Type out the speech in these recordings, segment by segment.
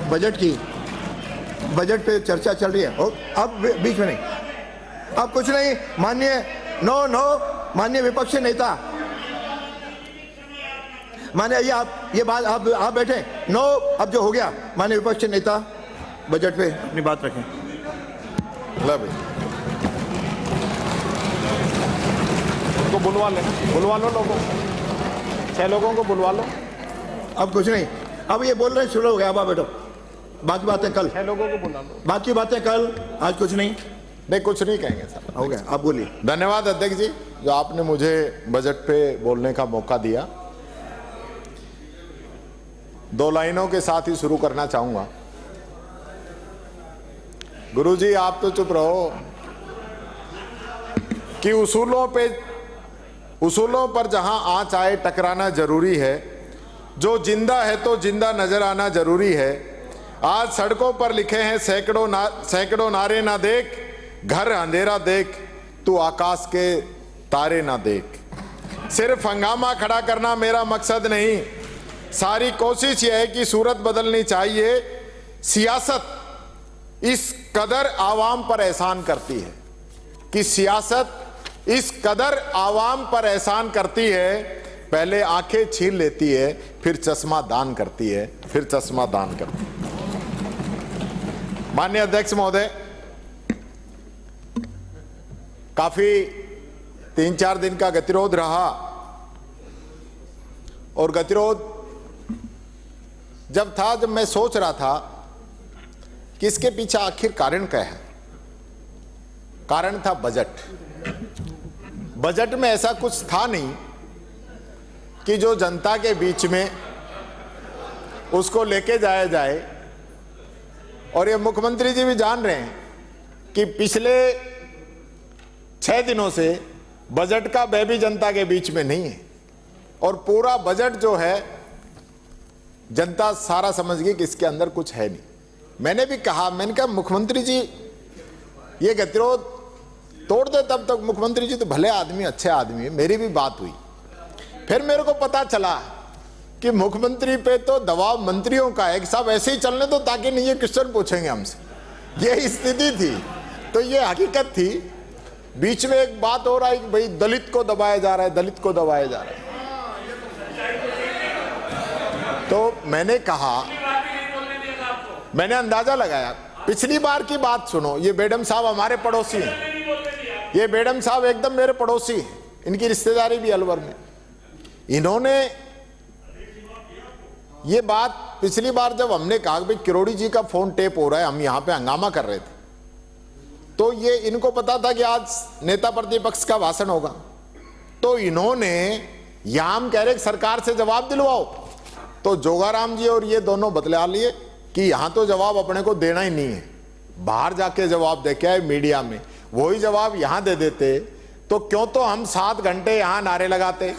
Budget पे चर्चा चल रही है और अब बीच में नहीं, अब कुछ नहीं। माननीय विपक्षी नेता, माने ये बात आप बैठे। नो, अब जो हो गया, माननीय विपक्षी नेता बजट पे अपनी बात रखें। उनको बुलवा लो लोगों, 6 लोगों को बुलवा लो। अब कुछ नहीं, अब ये बोल रहे हैं शुरू हो गया, अब आप बैठो, बाकी बातें कल। 6 लोगों को बुला लो, बाकी बातें कल, आज कुछ नहीं कुछ नहीं कहेंगे सर। हो गया, आप बोलिए। धन्यवाद अध्यक्ष जी, जो आपने मुझे बजट पे बोलने का मौका दिया। 2 लाइनों के साथ ही शुरू करना चाहूंगा। गुरुजी आप तो चुप रहो कि उसूलों पर जहां आंच आए टकराना जरूरी है, जो जिंदा है तो जिंदा नजर आना जरूरी है। आज सड़कों पर लिखे हैं सैकड़ों नारे, ना देख घर अंधेरा देख, तू आकाश के तारे ना देख। सिर्फ हंगामा खड़ा करना मेरा मकसद नहीं, सारी कोशिश यह है कि सूरत बदलनी चाहिए। सियासत इस कदर आवाम पर एहसान करती है कि आवाम पर एहसान करती है, पहले आंखें छीन लेती है, फिर चश्मा दान करती है, माननीय अध्यक्ष महोदय, काफी 3-4 दिन का गतिरोध रहा और गतिरोध जब मैं सोच रहा था कि इसके पीछे आखिर कारण क्या है। कारण था बजट में ऐसा कुछ था नहीं कि जो जनता के बीच में उसको लेके जाया जाए। और ये मुख्यमंत्री जी भी जान रहे हैं कि पिछले 6 दिनों से बजट का व्यय भी जनता के बीच में नहीं है और पूरा बजट जो है जनता सारा समझ गई कि इसके अंदर कुछ है नहीं। मैंने कहा मुख्यमंत्री जी ये गतिरोध तोड़ दे, तब तक मुख्यमंत्री जी तो भले आदमी, अच्छे आदमी है। मेरी भी बात हुई, फिर मेरे को पता चला कि मुख्यमंत्री पे तो दबाव मंत्रियों का है कि साहब ऐसे ही चलने दो ताकि नहीं ये क्वेश्चन पूछेंगे हमसे। ये स्थिति थी, तो ये हकीकत थी। बीच में एक बात हो रहा है कि भाई दलित को दबाया जा रहा है, तो मैंने कहा, मैंने अंदाजा लगाया। पिछली बार की बात सुनो, ये बेडम साहब हमारे पड़ोसी हैं, ये बेडम साहब एकदम मेरे पड़ोसी हैं, इनकी रिश्तेदारी भी अलवर में। इन्होंने ये बात पिछली बार जब हमने कहा कि किरोड़ी जी का फोन टेप हो रहा है, हम यहां पे हंगामा कर रहे थे, तो ये इनको पता था कि आज नेता प्रतिपक्ष का भाषण होगा, तो इन्होंने यहां हम कह रहे सरकार से जवाब दिलवाओ, तो जोगाराम जी और ये दोनों बतला लिए कि यहां तो जवाब अपने को देना ही नहीं है, बाहर जाके जवाब दे के आए मीडिया में, वही जवाब यहां दे देते तो क्यों तो हम 7 घंटे यहां नारे लगाते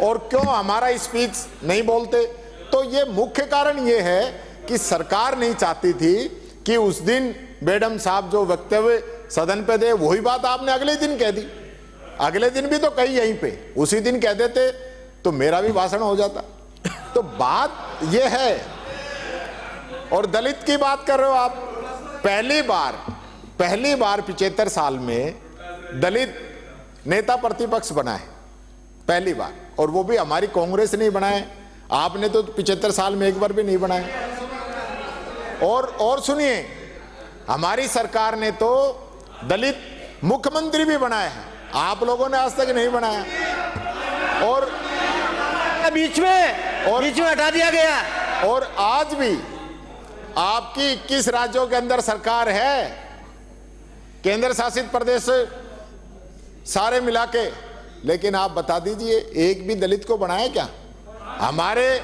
और क्यों हमारा स्पीच नहीं बोलते। तो ये मुख्य कारण ये है कि सरकार नहीं चाहती थी कि उस दिन बेडम साहब जो वक्तव्य सदन पे दे, वही बात आपने अगले दिन कह दी। अगले दिन भी तो कही यहीं पे, उसी दिन कह देते तो मेरा भी भाषण हो जाता। तो बात ये है। और दलित की बात कर रहे हो आप, पहली बार 75 साल में दलित नेता प्रतिपक्ष बना है, पहली बार, और वो भी हमारी कांग्रेस नहीं बनाए। आपने तो 75 साल में एक बार भी नहीं बनाया। और सुनिए, हमारी सरकार ने तो दलित मुख्यमंत्री भी बनाया है, आप लोगों ने आज तक नहीं बनाया। और बीच में हटा दिया गया। और आज भी आपकी 21 राज्यों के अंदर सरकार है, केंद्र शासित प्रदेश सारे मिला के, लेकिन आप बता दीजिए एक भी दलित को बनाया क्या? हमारे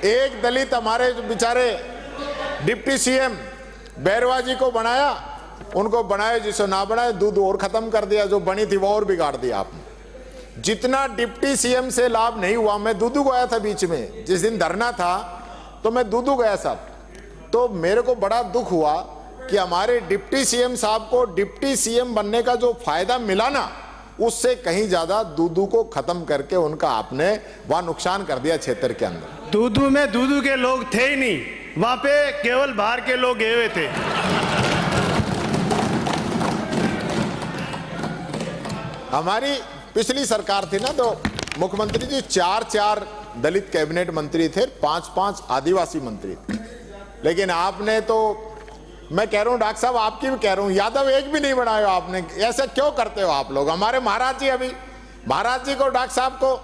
एक दलित हमारे बेचारे डिप्टी सीएम बैरवा जी को बनाया, उनको बनाए जिसे ना बनाए, दूध और खत्म कर दिया, जो बनी थी वो और बिगाड़ दिया आपने। जितना डिप्टी सीएम से लाभ नहीं हुआ, मैं दूधू गया था बीच में, जिस दिन धरना था तो मैं दूधू गया साहब, तो मेरे को बड़ा दुख हुआ कि हमारे डिप्टी सीएम साहब को डिप्टी सीएम बनने का जो फायदा मिला ना, उससे कहीं ज्यादा दूधू को खत्म करके उनका आपने वहां नुकसान कर दिया क्षेत्र के अंदर। दूधू में दूधू के लोग थे ही नहीं। वहां पे केवल बाहर के लोग गए हुए थे। हमारी पिछली सरकार थी ना, तो मुख्यमंत्री जी 4 दलित कैबिनेट मंत्री थे, 5 आदिवासी मंत्री थे। लेकिन आपने तो, मैं कह रहा हूं डॉक्टर साहब, आपकी भी कह रहा हूं, यादव एक भी नहीं बनाया आपने। ऐसा क्यों करते हो आप लोग? हमारे महाराज जी, अभी महाराज जी को, डॉक्टर साहब को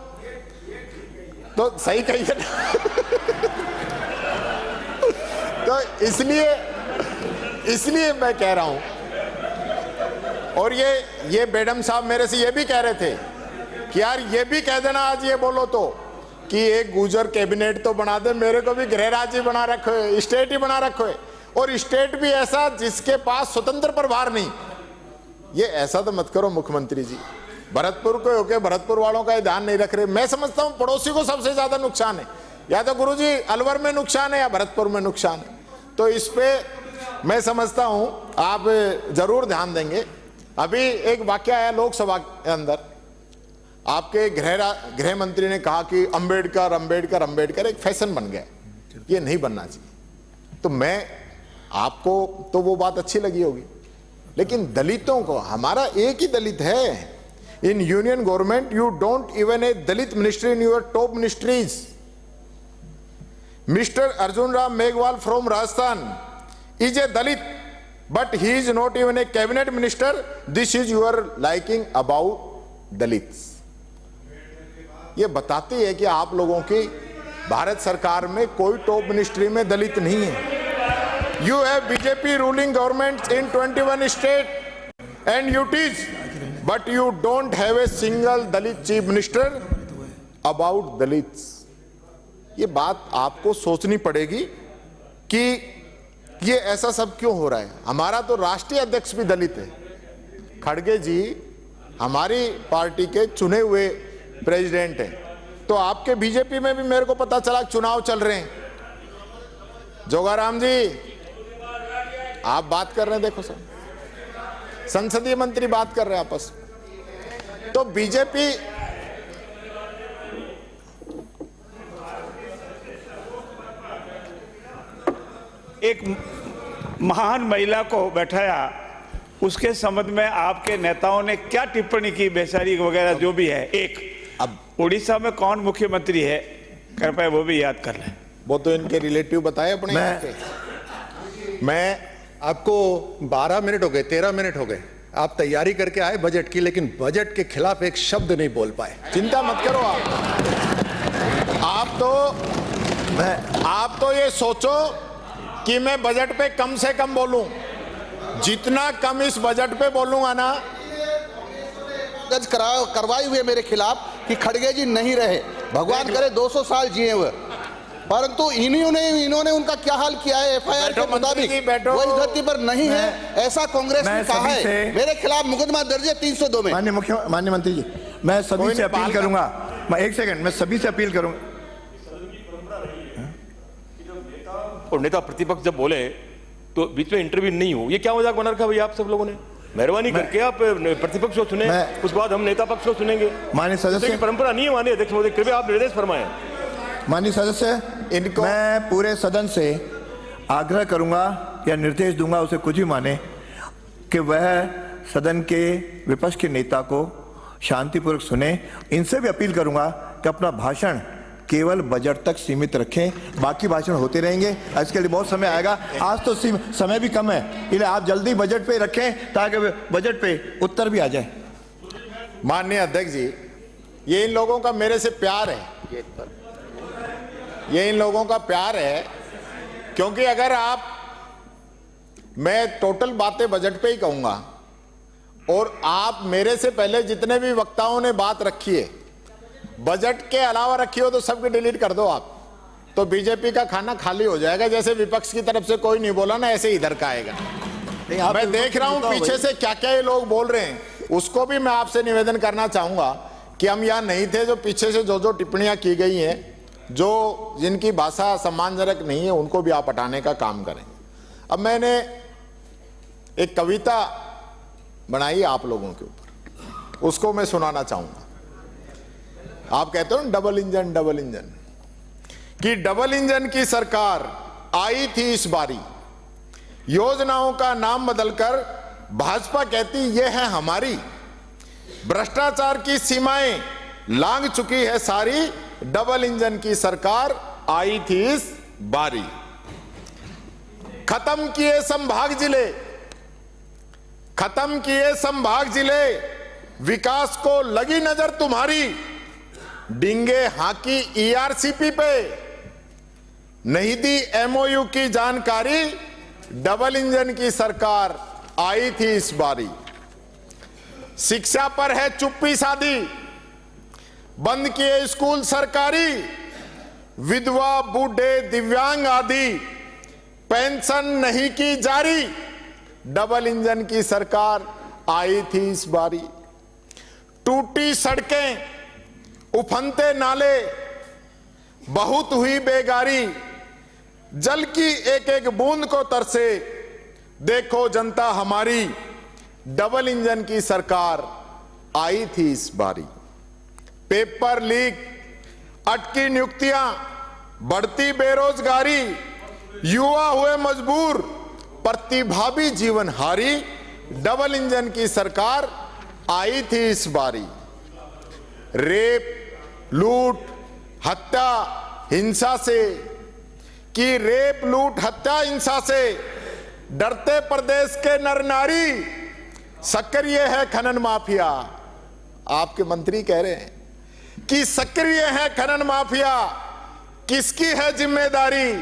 तो सही कहिए ना। तो इसलिए मैं कह रहा हूं। और ये बेडम साहब मेरे से ये भी कह रहे थे कि यार ये भी कह देना आज ये बोलो तो कि एक गुजर कैबिनेट तो बना दे, मेरे को भी गृह राज्य बना रखो है, स्टेट ही बना रखो है, और स्टेट भी ऐसा जिसके पास स्वतंत्र प्रभार नहीं। ये ऐसा तो मत करो मुख्यमंत्री जी। भरतपुर को होके भरतपुर वालों का ध्यान नहीं रख रहे। मैं समझता हूं पड़ोसी को सबसे ज्यादा नुकसान है, या तो गुरुजी अलवर में नुकसान है या भरतपुर में नुकसान है। तो इस पे मैं समझता हूं आप जरूर ध्यान देंगे। अभी एक वाक्य आया लोकसभा के अंदर, आपके गृह मंत्री ने कहा कि अंबेडकर अंबेडकर अंबेडकर एक फैशन बन गया, ये नहीं बनना चाहिए। तो मैं आपको तो वो बात अच्छी लगी होगी, लेकिन दलितों को, हमारा एक ही दलित है in union government. You don't even a Dalit ministry in your top ministries. Mister Arjun Ram Meghwal from Rajasthan is a Dalit, but he is not even a cabinet minister. This is your liking about Dalits. ये बताती है कि आप लोगों की भारत सरकार में कोई टॉप मिनिस्ट्री में दलित नहीं है। You have BJP ruling governments in 21 state and UTs, but you don't have a single Dalit chief minister about Dalits. ये बात आपको सोचनी पड़ेगी कि ये ऐसा सब क्यों हो रहा है। हमारा तो राष्ट्रीय अध्यक्ष भी दलित है, खड़गे जी हमारी पार्टी के चुने हुए प्रेसिडेंट हैं। तो आपके बीजेपी में भी मेरे को पता चला चुनाव चल रहे हैं। जोगाराम जी आप बात कर रहे हैं, देखो सर, संसदीय मंत्री बात कर रहे हैं आपस में। तो बीजेपी एक महान महिला को बैठाया, उसके संबंध में आपके नेताओं ने क्या टिप्पणी की, बेचारी वगैरह जो भी है। एक अब उड़ीसा में कौन मुख्यमंत्री है, कृपया वो भी याद कर लें। वो तो इनके रिलेटिव बताए अपने। मैं आपको 12 मिनट हो गए, 13 मिनट हो गए, आप तैयारी करके आए बजट की, लेकिन बजट के खिलाफ एक शब्द नहीं बोल पाए। चिंता मत करो आप तो ये सोचो कि मैं बजट पे कम से कम बोलूं, जितना कम इस बजट पे बोलूंगा ना। करवाई हुई मेरे खिलाफ कि खड़गे जी नहीं रहे, भगवान करे 200 साल जिए हुए, परंतु इन्होंने उनका क्या हाल किया है। एफआईआर के मुताबिक वो इस धरती पर नहीं है, ऐसा कांग्रेस ने कहा है। मेरे खिलाफ मुकदमा दर्ज है 302 में। माननीय मंत्री जी, मैं सभी से अपील करूंगा, मैं एक सेकंड, मैं सभी से अपील करूंगा। और नेता प्रतिपक्ष जब बोले तो बीच में इंटरव्यू नहीं हो, ये क्या मजाक बना रखा भैया आप सब लोगों ने? मेहरबानी करके आप प्रतिपक्ष को सुने, उसके बाद हम नेता पक्ष को सुनेंगे। माननीय सदस्य, परंपरा नहीं है माननीय अध्यक्ष महोदय, कृपया आप निर्देश फरमाएं। माननीय सदस्य, इनको मैं पूरे सदन से आग्रह करूंगा या निर्देश दूंगा, उसे कुछ भी माने, कि वह सदन के विपक्ष के नेता को शांतिपूर्वक सुने। इनसे भी अपील करूंगा कि अपना भाषण केवल बजट तक सीमित रखें, बाकी भाषण होते रहेंगे। इसके लिए बहुत समय आएगा, आज तो समय भी कम है, इसलिए आप जल्दी बजट पे रखें ताकि बजट पे उत्तर भी आ जाए। माननीय अध्यक्ष जी, ये इन लोगों का मेरे से प्यार है, ये इन लोगों का प्यार है, क्योंकि अगर मैं टोटल बातें बजट पे ही कहूंगा और आप मेरे से पहले जितने भी वक्ताओं ने बात रखी है बजट के अलावा रखी हो तो सबके डिलीट कर दो आप, तो बीजेपी का खाना खाली हो जाएगा। जैसे विपक्ष की तरफ से कोई नहीं बोला ना, ऐसे इधर का आएगा। मैं देख रहा हूं पीछे से क्या क्या ये लोग बोल रहे हैं, उसको भी मैं आपसे निवेदन करना चाहूंगा कि हम यहां नहीं थे। जो पीछे से जो टिप्पणियां की गई हैं, जो जिनकी भाषा सम्मानजनक नहीं है, उनको भी आप हटाने का काम करें। अब मैंने एक कविता बनाई आप लोगों के ऊपर, उसको मैं सुनाना चाहूंगा। आप कहते हो डबल इंजन, कि डबल इंजन की सरकार आई थी इस बारी। योजनाओं का नाम बदलकर भाजपा कहती ये है हमारी। भ्रष्टाचार की सीमाएं लांघ चुकी है सारी, डबल इंजन की सरकार आई थी इस बारी। खत्म किए संभाग जिले, खत्म किए संभाग जिले, विकास को लगी नजर तुम्हारी। डिंगे हाकी ईआरसीपी पे, नहीं दी एमओयू की जानकारी, डबल इंजन की सरकार आई थी इस बारी। शिक्षा पर है चुप्पी साधी, बंद किए स्कूल सरकारी, विधवा बूढ़े दिव्यांग आदि पेंशन नहीं की जारी, डबल इंजन की सरकार आई थी इस बारी। टूटी सड़कें, उफनते नाले, बहुत हुई बेगारी, जल की एक एक बूंद को तरसे, देखो जनता हमारी, डबल इंजन की सरकार आई थी इस बारी। पेपर लीक, अटकी नियुक्तियां, बढ़ती बेरोजगारी, युवा हुए मजबूर, प्रतिभावी जीवन हारी, डबल इंजन की सरकार आई थी इस बारी। रेप, लूट, हत्या, हिंसा से, कि रेप लूट हत्या हिंसा से डरते प्रदेश के नर नारी, सक्रिय है खनन माफिया। आपके मंत्री कह रहे हैं कि सक्रिय है खनन माफिया, किसकी है जिम्मेदारी,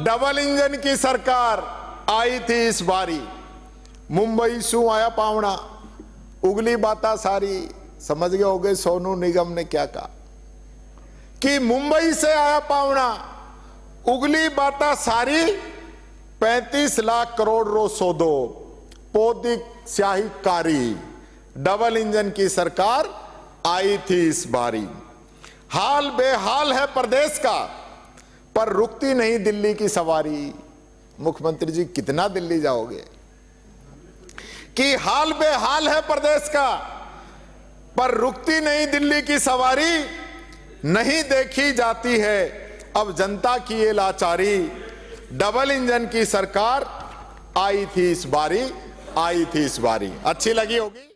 डबल इंजन की सरकार आई थी इस बारी। मुंबई सू आया पावना, उगली बाता सारी, समझ गए होगे सोनू निगम ने क्या कहा कि मुंबई से आया पावना, उगली बाता सारी, 35 लाख करोड़ रो सौदो, पौधिक स्याही कारी, डबल इंजन की सरकार आई थी इस बारी। हाल बेहाल है प्रदेश का, पर रुकती नहीं दिल्ली की सवारी। मुख्यमंत्री जी कितना दिल्ली जाओगे? कि हाल बेहाल है प्रदेश का, पर रुकती नहीं दिल्ली की सवारी, नहीं देखी जाती है अब जनता की ये लाचारी, डबल इंजन की सरकार आई थी इस बारी, आई थी इस बारी। अच्छी लगी होगी।